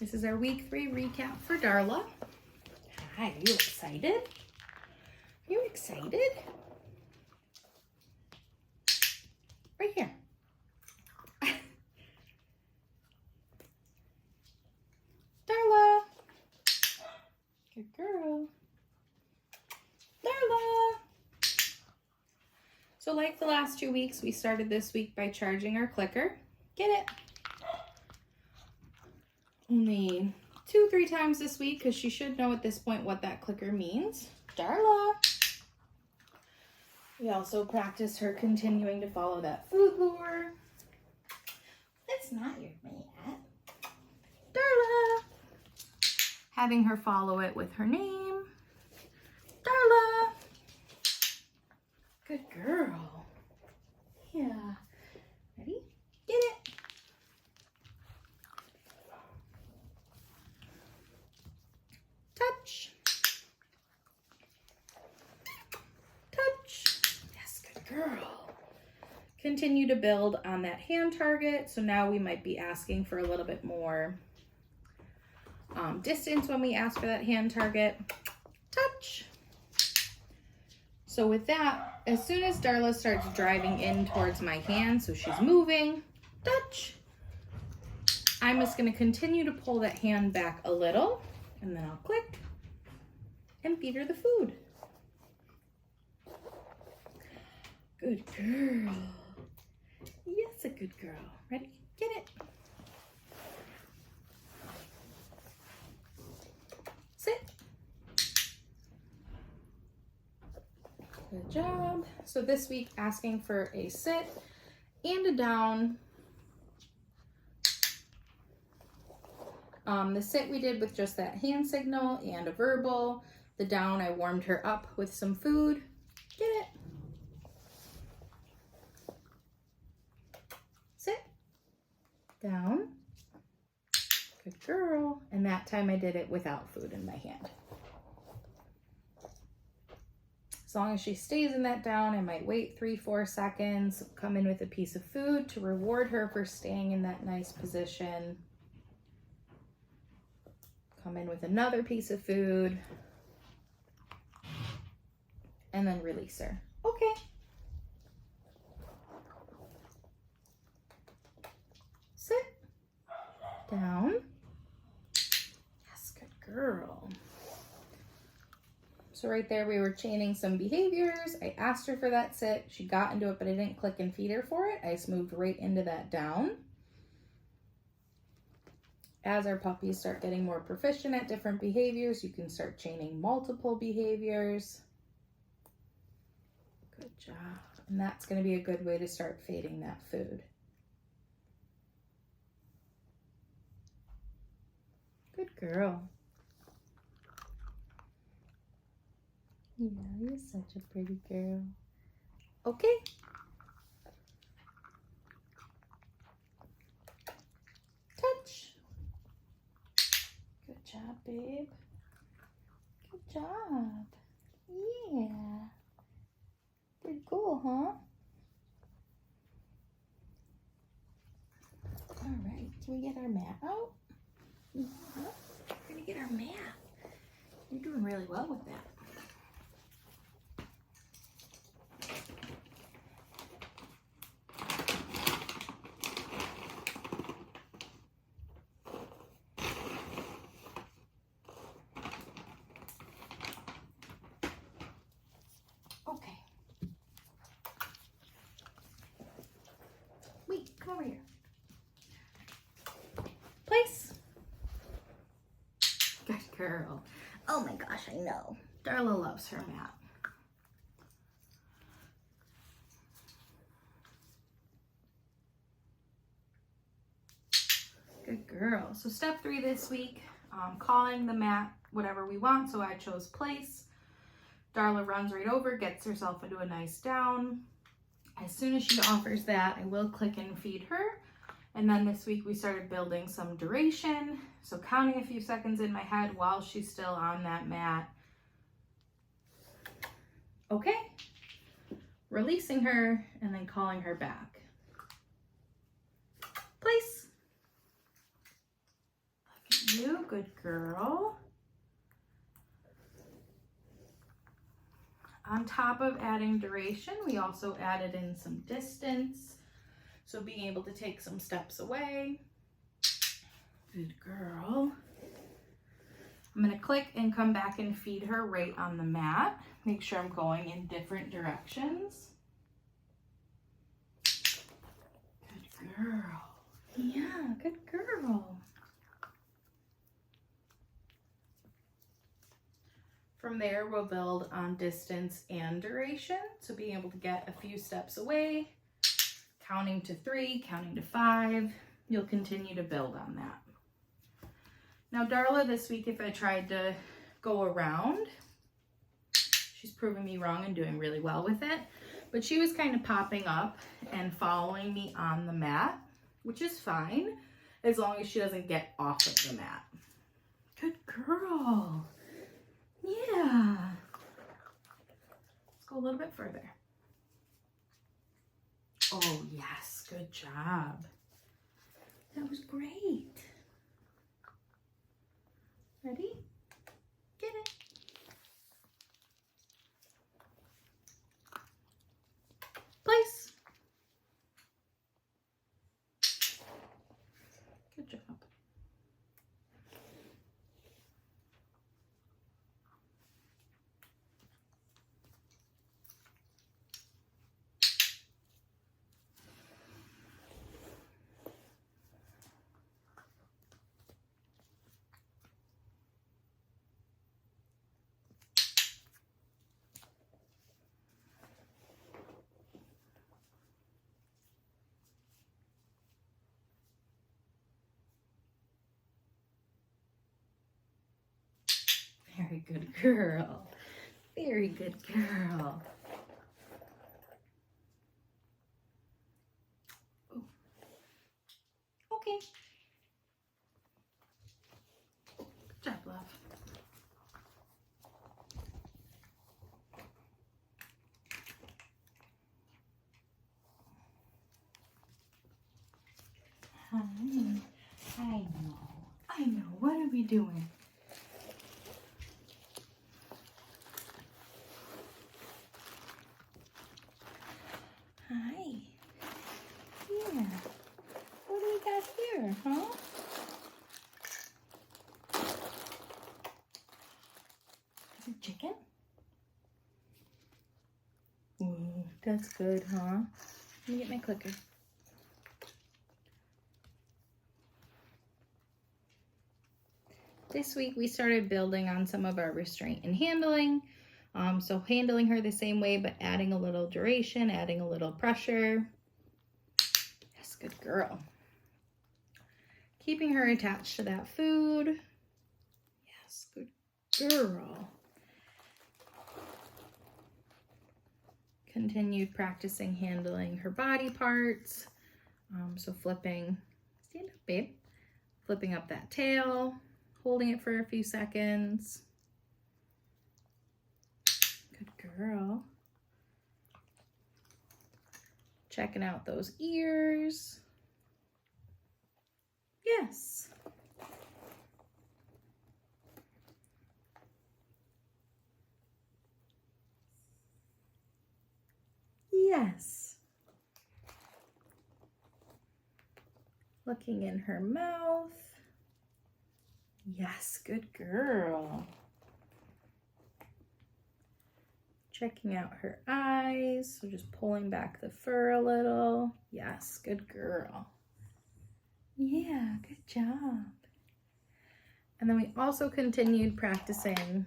This is our week 3 recap for Darla. Hi, are you excited? Are you excited? Right here. Darla. Good girl. Darla. So like the last 2 weeks, we started this week by charging our clicker. Get it? Only 2-3 times this week because she should know at this point what that clicker means. Darla. We also practiced her continuing to follow that food lure. It's not your mat. Darla. Having her follow it with her name. Darla. Good girl. Yeah. Ready? Get it. Touch. Touch. Yes, good girl. Continue to build on that hand target. So now we might be asking for a little bit more distance when we ask for that hand target. Touch. So with that, as soon as Darla starts driving in towards my hand, so she's moving, touch. I'm just going to continue to pull that hand back a little, and then I'll click and feed her the food. Good girl. Yes, a good girl. Ready? Get it. Sit. Good job. So this week, asking for a sit and a down. The sit we did with just that hand signal and a verbal. The down, I warmed her up with some food. Get it. Sit. Down. Good girl. And that time I did it without food in my hand. As long as she stays in that down, I might wait 3-4 seconds, come in with a piece of food to reward her for staying in that nice position. Come in with another piece of food. And then release her. Okay. Sit. Down. Yes, good girl. So right there, we were chaining some behaviors. I asked her for that sit. She got into it, but I didn't click and feed her for it. I just moved right into that down. As our puppies start getting more proficient at different behaviors, you can start chaining multiple behaviors. Good job. And that's going to be a good way to start feeding that food. Good girl. Yeah, you're such a pretty girl. Okay. Touch. Good job, babe. Good job. Yeah. Pretty cool, huh? All right, can we get our mat out? Yeah, we're gonna get our mat. You're doing really well with that. Okay. Wait, come over here. Place. Good girl. Oh my gosh, I know. Darla loves her mat. Good girl. So step 3 this week, calling the mat whatever we want. So I chose place. Darla runs right over, gets herself into a nice down. As soon as she offers that, I will click and feed her. And then this week we started building some duration. So counting a few seconds in my head while she's still on that mat. Okay. Releasing her and then calling her back. Place. You, good girl. On top of adding duration, we also added in some distance. So being able to take some steps away. Good girl. I'm gonna click and come back and feed her right on the mat. Make sure I'm going in different directions. Good girl. Yeah, good girl. From there, we'll build on distance and duration. So being able to get a few steps away, counting to 3, counting to 5, you'll continue to build on that. Now Darla, this week, if I tried to go around, she's proven me wrong and doing really well with it, but she was kind of popping up and following me on the mat, which is fine, as long as she doesn't get off of the mat. Good girl. Yeah. Let's go a little bit further. Oh, yes. Good job. That was great. Ready? Get it. Place. Good job. Very good girl. Very good girl. Ooh. Okay. Good job, love. Honey, I know. What are we doing? Hi. Yeah. What do we got here, huh? Is it chicken? Ooh, that's good, huh? Let me get my clicker. This week we started building on some of our restraint and handling. So handling her the same way, but adding a little duration, adding a little pressure. Yes, good girl. Keeping her attached to that food. Yes, good girl. Continued practicing handling her body parts. So flipping, stand up, babe. Flipping up that tail, holding it for a few seconds. Good girl. Checking out those ears. Yes. Yes. Looking in her mouth. Yes, good girl. Checking out her eyes, so just pulling back the fur a little. Yes, good girl. Yeah, good job. And then we also continued practicing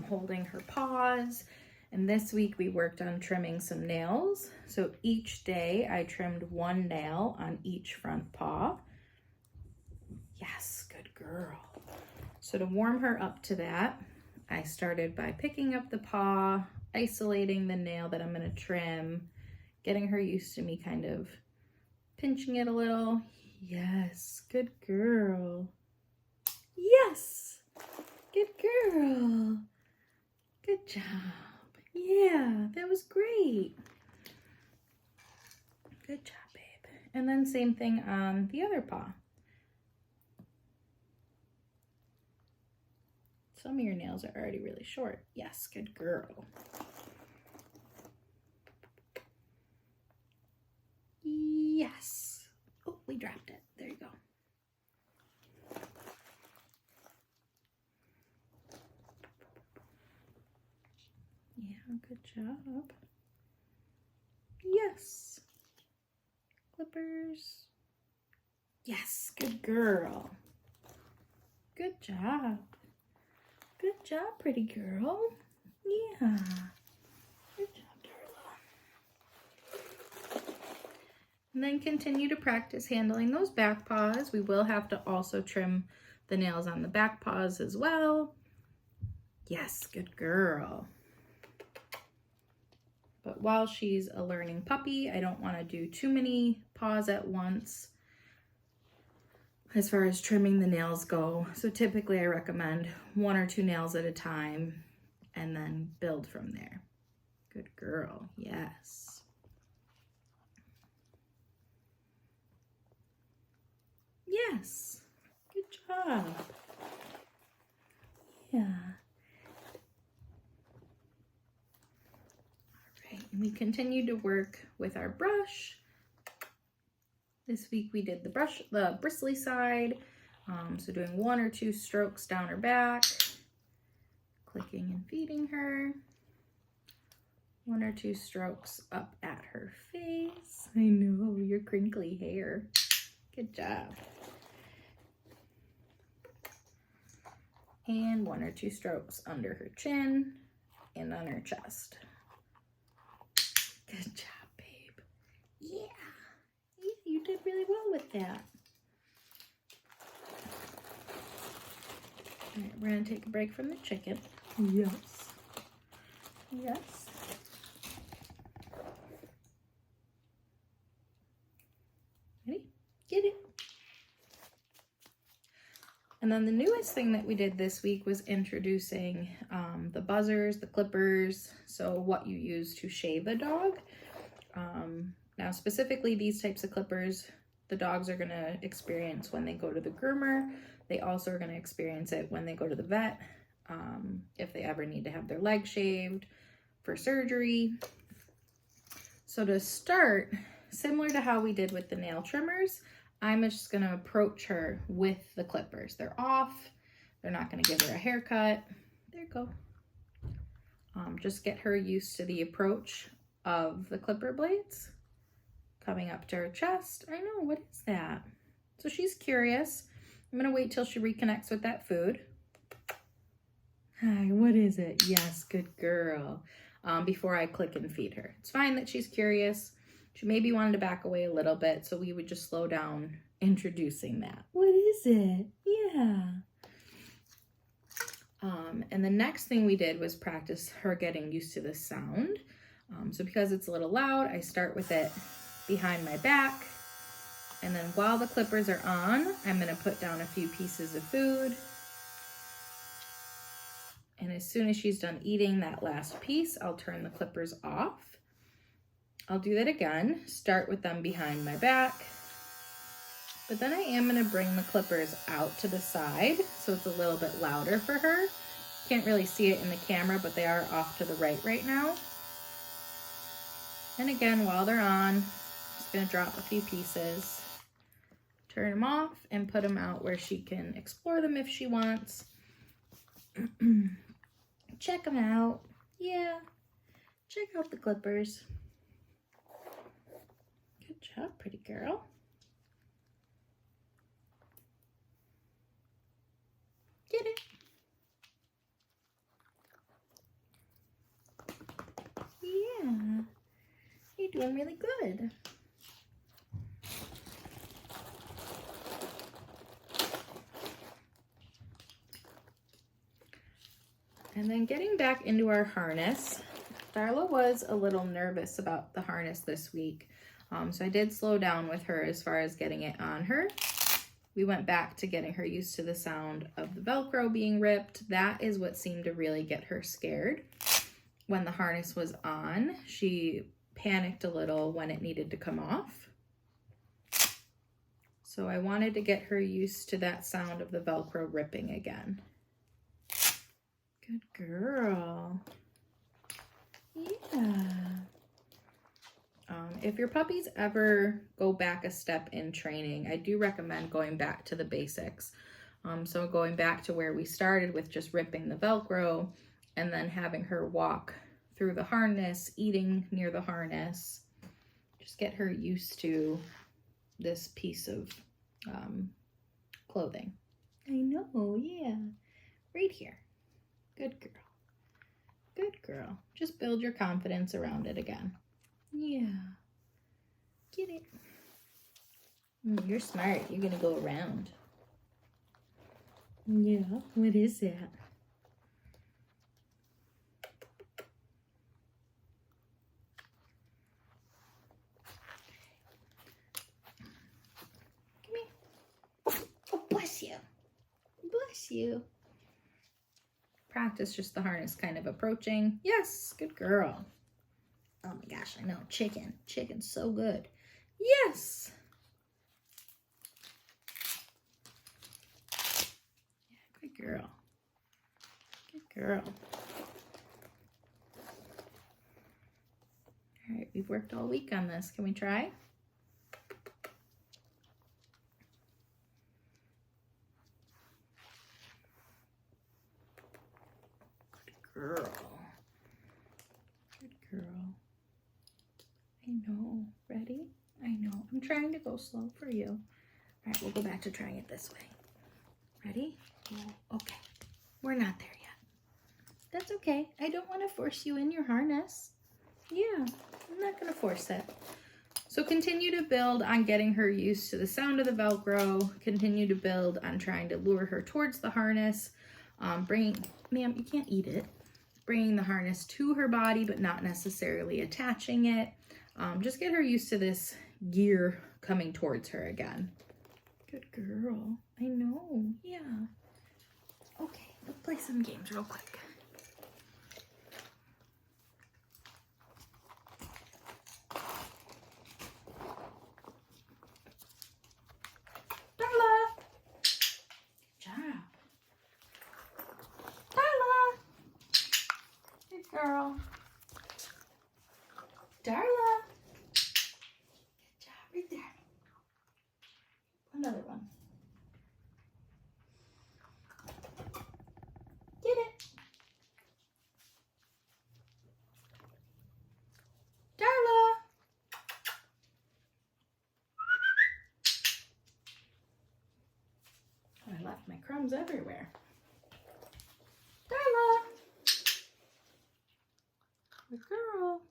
holding her paws. And this week we worked on trimming some nails. So each day I trimmed one nail on each front paw. Yes, good girl. So to warm her up to that, I started by picking up the paw, isolating the nail that I'm going to trim, getting her used to me kind of pinching it a little. Yes, good girl. Yes, good girl. Good job. Yeah, that was great. Good job, babe. And then same thing on the other paw. Some of your nails are already really short. Yes, good girl. Yes. Oh, we dropped it. There you go. Yeah, good job. Yes. Clippers. Yes, good girl. Good job. Good job, pretty girl. Yeah. Good job, Darla. And then continue to practice handling those back paws. We will have to also trim the nails on the back paws as well. Yes, good girl. But while she's a learning puppy, I don't want to do too many paws at once as far as trimming the nails go. So typically I recommend 1 or 2 nails at a time and then build from there. Good girl, yes. Yes, good job. Yeah. All right, and we continue to work with our brush. This week we did the bristly side, so doing 1 or 2 strokes down her back, clicking and feeding her, 1 or 2 strokes up at her face. I know, your crinkly hair. Good job. And 1 or 2 strokes under her chin and on her chest. Good job, babe. Yeah. You did really well with that. All right, we're gonna take a break from the chicken. Yes. Yes. Ready? Get it. And then the newest thing that we did this week was introducing the buzzers, the clippers, so what you use to shave a dog. Now specifically these types of clippers, the dogs are gonna experience when they go to the groomer. They also are gonna experience it when they go to the vet, if they ever need to have their legs shaved for surgery. So to start, similar to how we did with the nail trimmers, I'm just gonna approach her with the clippers. They're off, they're not gonna give her a haircut. There you go. Just get her used to the approach of the clipper blades. Coming up to her chest. I know, what is that? So she's curious. I'm gonna wait till she reconnects with that food. Hi, what is it? Yes, good girl. Before I click and feed her. It's fine that she's curious. She maybe wanted to back away a little bit, so we would just slow down introducing that. What is it? Yeah. And the next thing we did was practice her getting used to the sound. So because it's a little loud, I start with it behind my back. And then while the clippers are on, I'm gonna put down a few pieces of food. And as soon as she's done eating that last piece, I'll turn the clippers off. I'll do that again, start with them behind my back. But then I am gonna bring the clippers out to the side so it's a little bit louder for her. Can't really see it in the camera, but they are off to the right now. And again, while they're on, I'm just gonna drop a few pieces, turn them off and put them out where she can explore them if she wants. Check them out. Yeah, check out the clippers. Good job, pretty girl. Get it. Yeah, you're doing really good. And then getting back into our harness, Darla was a little nervous about the harness this week. So I did slow down with her as far as getting it on her. We went back to getting her used to the sound of the Velcro being ripped. That is what seemed to really get her scared. When the harness was on, she panicked a little when it needed to come off. So I wanted to get her used to that sound of the Velcro ripping again. Good girl. Yeah. If your puppies ever go back a step in training, I do recommend going back to the basics. So going back to where we started with just ripping the Velcro and then having her walk through the harness, eating near the harness. Just get her used to this piece of clothing. I know, yeah. Right here. Good girl. Good girl. Just build your confidence around it again. Yeah. Get it. You're smart. You're going to go around. Yeah. What is that? Come here. Oh, bless you. Bless you. Practice just the harness kind of approaching. Yes. Good girl. Oh my gosh, I know. Chicken. Chicken's so good. Yes. Yeah, good girl. Good girl. All right, we've worked all week on this. Can we try? Good girl. Good girl. I know. Ready? I know. I'm trying to go slow for you. All right, we'll go back to trying it this way. Ready? Oh, okay. We're not there yet. That's okay. I don't want to force you in your harness. Yeah, I'm not going to force it. So continue to build on getting her used to the sound of the Velcro. Continue to build on trying to lure her towards the harness. Ma'am, you can't eat it. Bringing the harness to her body, but not necessarily attaching it. Just get her used to this gear coming towards her again. Good girl. I know. Yeah. Okay, let's play some games real quick. Darla! Good job. Darla! Good girl. Darla! Good job, right there. Another one. Get it. Darla! Oh, I left my crumbs everywhere. Darla! Good girl.